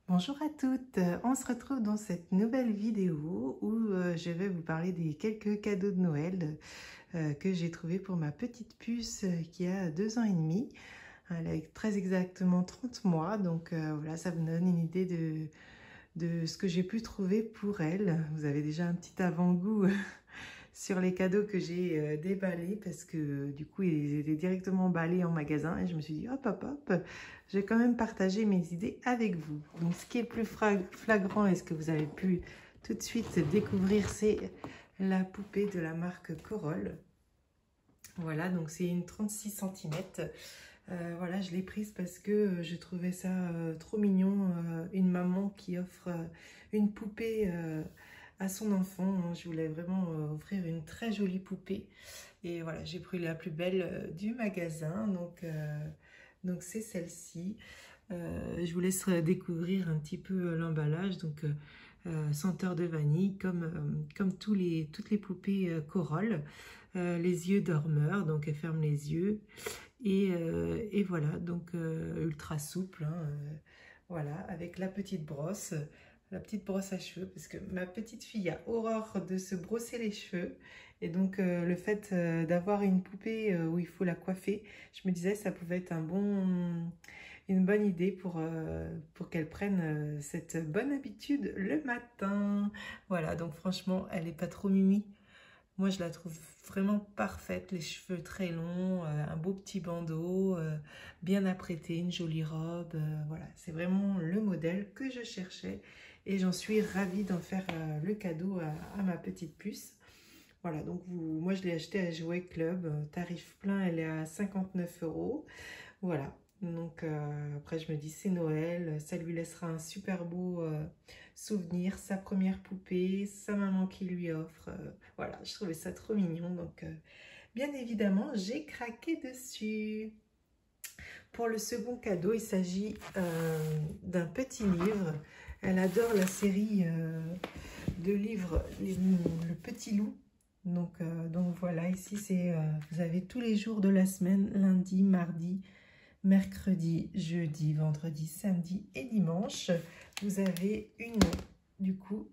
Bonjour à toutes, on se retrouve dans cette nouvelle vidéo où je vais vous parler des quelques cadeaux de Noël que j'ai trouvé pour ma petite puce qui a 2 ans et demi. Elle a très exactement 30 mois, donc voilà, ça vous donne une idée de ce que j'ai pu trouver pour elle. Vous avez déjà un petit avant-goût sur les cadeaux que j'ai déballés parce que du coup ils étaient directement emballés en magasin et je me suis dit hop hop hop, je vais quand même partager mes idées avec vous. Donc ce qui est le plus flagrant et ce que vous avez pu tout de suite découvrir, c'est la poupée de la marque Corolle. Voilà, donc c'est une 36 cm. Voilà, je l'ai prise parce que je trouvais ça trop mignon, une maman qui offre une poupée à son enfant. Je voulais vraiment offrir une très jolie poupée. Et voilà, j'ai pris la plus belle du magasin, donc c'est celle-ci. Je vous laisse découvrir un petit peu l'emballage, donc senteur de vanille, comme toutes les poupées Corolle. Les yeux dormeurs, donc elle ferme les yeux. Et voilà, donc ultra souple, hein, voilà, avec la petite brosse à cheveux, parce que ma petite fille a horreur de se brosser les cheveux, et donc le fait d'avoir une poupée où il faut la coiffer, je me disais ça pouvait être une bonne idée pour qu'elle prenne cette bonne habitude le matin. Voilà, donc franchement, elle n'est pas trop mimi. Moi, je la trouve vraiment parfaite, les cheveux très longs, un beau petit bandeau, bien apprêté, une jolie robe. Voilà, c'est vraiment le modèle que je cherchais et j'en suis ravie d'en faire le cadeau à ma petite puce. Voilà, donc moi, je l'ai acheté à Jouet Club, tarif plein, elle est à 59 €. Voilà, donc après je me dis c'est Noël, ça lui laissera un super beau souvenir, sa première poupée, sa maman qui lui offre. Voilà, je trouvais ça trop mignon, donc bien évidemment j'ai craqué dessus. Pour le second cadeau, il s'agit d'un petit livre. Elle adore la série de livres Le Petit Loup. Donc voilà, ici c'est vous avez tous les jours de la semaine, lundi, mardi, mercredi, jeudi, vendredi, samedi et dimanche. Vous avez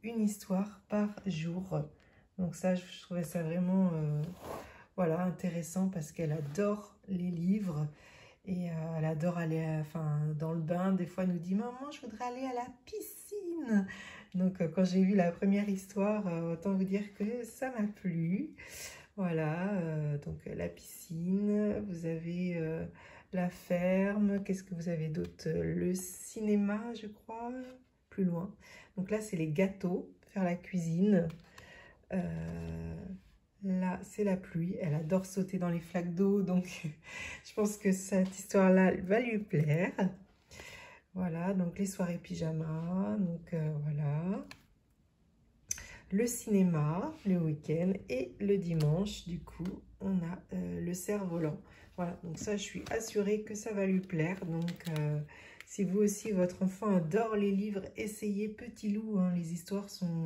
une histoire par jour. Donc ça, je trouvais ça vraiment voilà, intéressant parce qu'elle adore les livres et elle adore aller dans le bain. Des fois, elle nous dit « Maman, je voudrais aller à la piscine !» Donc quand j'ai vu la première histoire, autant vous dire que ça m'a plu. Voilà, donc la piscine, vous avez la ferme, qu'est-ce que vous avez d'autre? Le cinéma, je crois, plus loin. Donc là, c'est les gâteaux, faire la cuisine. Là, c'est la pluie, elle adore sauter dans les flaques d'eau, donc je pense que cette histoire-là va lui plaire. Voilà, donc les soirées pyjama, donc voilà. Le cinéma le week-end et le dimanche, du coup, on a le cerf-volant. Voilà, donc ça, je suis assurée que ça va lui plaire. Donc, si vous aussi, votre enfant adore les livres, essayez Petit Loup. Hein, les histoires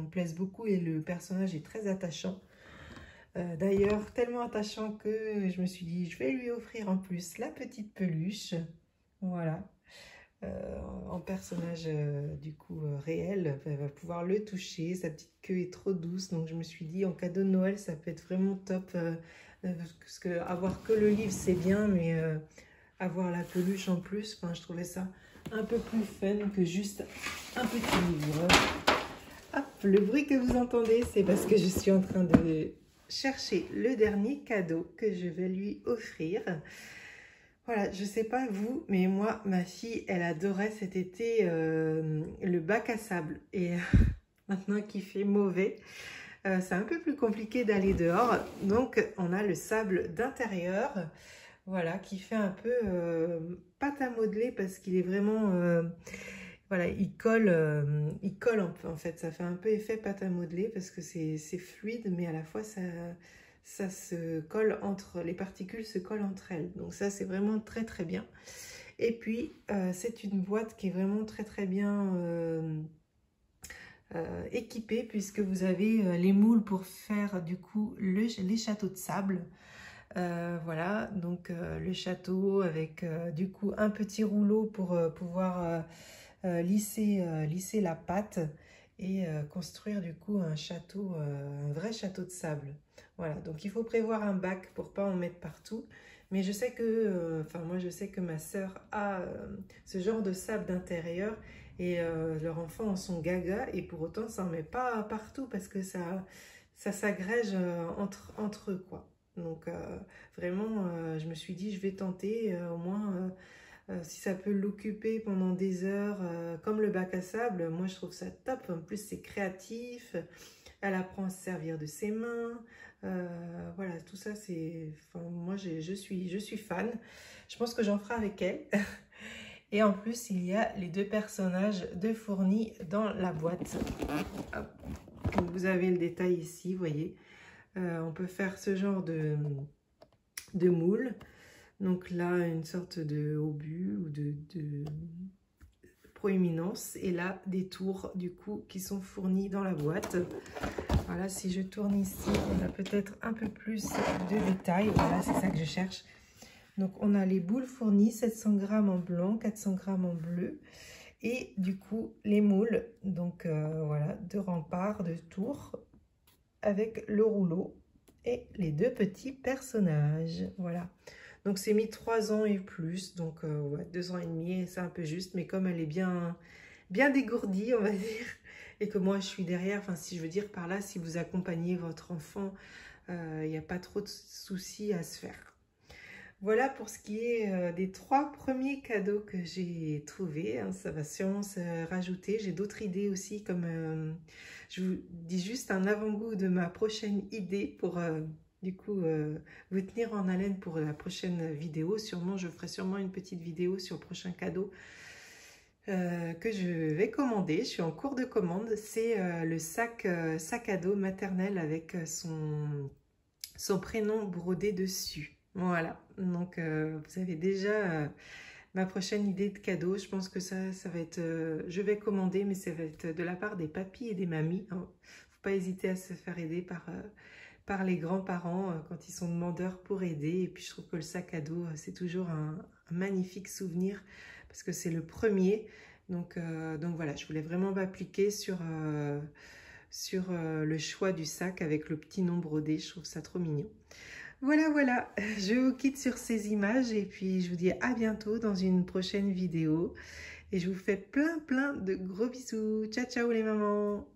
plaisent beaucoup et le personnage est très attachant. D'ailleurs, tellement attachant que je me suis dit, je vais lui offrir en plus la petite peluche. Voilà. En personnage du coup réel, elle va pouvoir le toucher, sa petite queue est trop douce, donc je me suis dit en cadeau de Noël ça peut être vraiment top, parce que avoir que le livre c'est bien, mais avoir la peluche en plus, enfin, je trouvais ça un peu plus fun que juste un petit livre. Hop, le bruit que vous entendez, c'est parce que je suis en train de chercher le dernier cadeau que je vais lui offrir. Voilà, je sais pas vous, mais moi, ma fille, elle adorait cet été le bac à sable. Et maintenant qu'il fait mauvais, c'est un peu plus compliqué d'aller dehors. Donc, on a le sable d'intérieur, voilà, qui fait un peu pâte à modeler parce qu'il est vraiment... voilà, il colle en fait. Ça fait un peu effet pâte à modeler parce que c'est fluide, mais à la fois, ça se colle les particules se collent entre elles. Donc ça, c'est vraiment très très bien. Et puis, c'est une boîte qui est vraiment très très bien équipée puisque vous avez les moules pour faire du coup les châteaux de sable. Voilà, donc le château avec du coup un petit rouleau pour pouvoir lisser la pâte et construire du coup un château, un vrai château de sable. Voilà, donc il faut prévoir un bac pour pas en mettre partout. Mais je sais que, moi je sais que ma sœur a ce genre de sable d'intérieur et leurs enfants en sont gaga et pour autant ça en met pas partout parce que ça s'agrège entre eux quoi. Donc vraiment je me suis dit je vais tenter au moins si ça peut l'occuper pendant des heures comme le bac à sable, moi je trouve ça top. En plus c'est créatif, elle apprend à se servir de ses mains. Voilà, tout ça c'est... Enfin, moi je suis fan. Je pense que j'en ferai avec elle. Et en plus il y a les deux personnages de fournis dans la boîte. Hop. Donc, vous avez le détail ici, vous voyez. On peut faire ce genre de moule. Donc là, une sorte de obus ou de proéminence. Et là, des tours, du coup, qui sont fournis dans la boîte. Voilà, si je tourne ici, on a peut-être un peu plus de détails. Voilà, c'est ça que je cherche. Donc, on a les boules fournies, 700 g en blanc, 400 g en bleu. Et du coup, les moules, donc voilà, de rempart, de tours, avec le rouleau et les deux petits personnages. Voilà. Donc, c'est mis 3 ans et plus, donc ouais, 2 ans et demi, c'est un peu juste. Mais comme elle est bien dégourdie, on va dire, et que moi, je suis derrière, enfin, si je veux dire par là, si vous accompagnez votre enfant, il n'y a pas trop de soucis à se faire. Voilà pour ce qui est des 3 premiers cadeaux que j'ai trouvés. Hein, ça va sûrement se rajouter. J'ai d'autres idées aussi, comme je vous dis juste un avant-goût de ma prochaine idée pour du coup vous tenir en haleine pour la prochaine vidéo. Sûrement, je ferai sûrement une petite vidéo sur le prochain cadeau que je vais commander. Je suis en cours de commande. C'est le sac à dos maternel avec son prénom brodé dessus. Voilà, donc vous avez déjà ma prochaine idée de cadeau. Je pense que ça va être, je vais commander, mais ça va être de la part des papis et des mamies. Hein. Faut pas hésiter à se faire aider par les grands-parents quand ils sont demandeurs pour aider. Et puis je trouve que le sac à dos, c'est toujours un magnifique souvenir parce que c'est le premier. Donc voilà, je voulais vraiment m'appliquer sur le choix du sac avec le petit nom brodé. Je trouve ça trop mignon. Voilà, je vous quitte sur ces images et puis je vous dis à bientôt dans une prochaine vidéo. Et je vous fais plein de gros bisous. Ciao les mamans!